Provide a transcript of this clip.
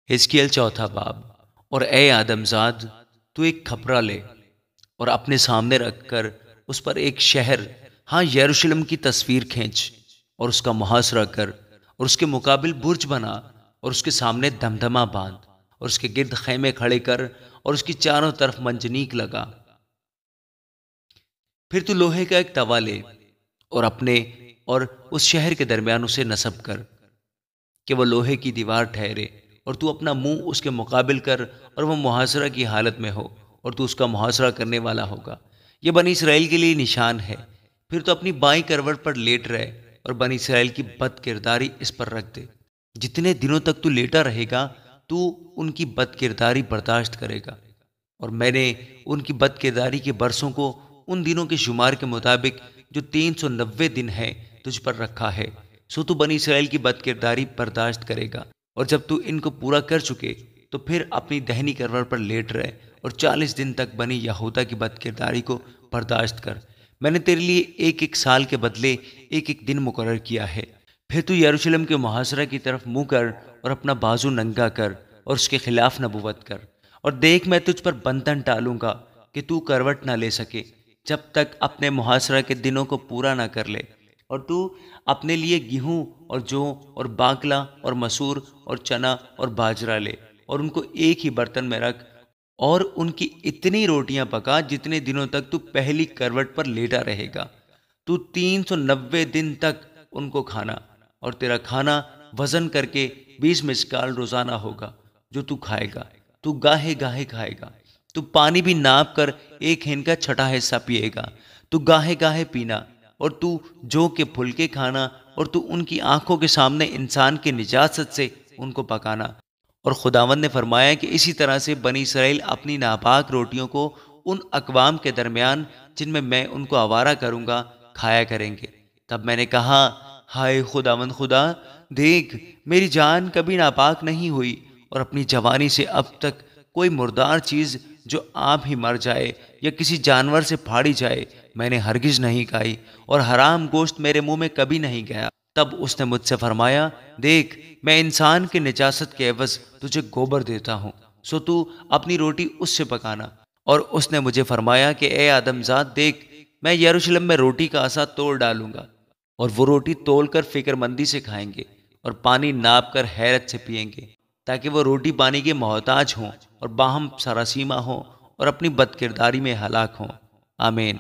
حزقیل چوتھا باب۔ اور اے آدم زاد، تو ایک کھپرا لے اور اپنے سامنے رکھ کر اس پر ایک شہر، ہاں یروشلم کی تصویر کھینچ اور اس کا محاصرہ کر، اور اس کے مقابل برج بنا اور اس کے سامنے دمدمہ باندھ اور اس کے گرد خیمے کھڑے کر اور اس کی چاروں طرف منجنیق لگا۔ پھر تو لوہے کا ایک توا لے اور اپنے اور اس شہر کے درمیان اسے نصب کر کہ وہ لوہے کی دیوار ٹھہرے، اور تو اپنا منہ اس کے مقابل کر اور وہ محاصرہ کی حالت میں ہو اور تو اس کا محاصرہ کرنے والا ہوگا۔ یہ بنی اسرائیل کے لیے نشان ہے۔ پھر تو اپنی بائیں کروٹ پر لیٹ رہے اور بنی اسرائیل کی بد کرداری اس پر رکھ دے۔ جتنے دنوں تک تو لیٹا رہے گا تو ان کی بد کرداری برداشت کرے گا، اور میں نے ان کی بد کرداری کے برسوں کو ان دنوں کے شمار کے مطابق جو 390 دن ہے تجھ پر رکھا ہے، سو تو بنی اسرائیل کی بد کرداری برداشت کرے گا۔ اور جب تو ان کو پورا کر چکے تو پھر اپنی دہنی کروٹ پر لیٹ رہے اور 40 دن تک بنی یہودا کی بد کرداری کو برداشت کر۔ میں نے تیرے لیے ایک ایک سال کے بدلے ایک ایک دن مقرر کیا ہے۔ پھر تو یروشلم کے محاصرہ کی طرف منہ کر اور اپنا بازو ننگا کر اور اس کے خلاف نبوت کر، اور دیکھ میں تجھ پر بندھن ڈالوں گا کہ تو کروٹ نہ لے سکے جب تک اپنے محاصرہ کے دنوں کو پورا نہ کر لے۔ اور تو اپنے لیے گیہوں اور جو اور باکلا اور مسور اور چنا اور باجرہ لے اور ان کو ایک ہی برتن میں رکھ، اور ان کی اتنی روٹیاں پکا جتنے دنوں تک تو پہلی کروٹ پر لیٹا رہے گا۔ تو 390 دن تک ان کو کھانا، اور تیرا کھانا وزن کر کے 20 مسکال روزانہ ہوگا جو تو کھائے گا۔ تو گاہے گاہے کھائے گا۔ تو پانی بھی ناپ کر 1 ہن کا چھٹا حصہ پیے گا۔ تو گاہے گاہے پینا، اور تو جو کے پھلکے کھانا، اور تو ان کی آنکھوں کے سامنے انسان کی نجاست سے ان کو پکانا۔ اور خداوند نے فرمایا کہ اسی طرح سے بنی اسرائیل اپنی ناپاک روٹیوں کو ان اقوام کے درمیان جن میں ان کو آوارہ کروں گا کھایا کریں گے۔ تب میں نے کہا، ہائے خداوند خدا، دیکھ میری جان کبھی ناپاک نہیں ہوئی، اور اپنی جوانی سے اب تک کوئی مردار چیز جو آپ ہی مر جائے یا کسی جانور سے پھاڑی جائے میں نے ہرگز نہیں کھائی، اور حرام گوشت میرے منہ میں کبھی نہیں گیا۔ تب اس نے مجھ سے فرمایا، دیکھ میں انسان کی نجاست کے عوض تجھے گوبر دیتا ہوں، سو تو اپنی روٹی اس سے پکانا۔ اور اس نے مجھے فرمایا کہ اے آدم زاد، دیکھ میں یروشلم میں روٹی کا عصا توڑ ڈالوں گا، اور وہ روٹی تول کر فکر مندی سے کھائیں گے اور پانی ناپ کر حیرت سے پئیں گے، تاکہ وہ روٹی پانی کے محتاج ہوں اور باہم سراسیمہ ہوں اور اپنی بد کرداری میں ہلاک ہوں۔ آمین۔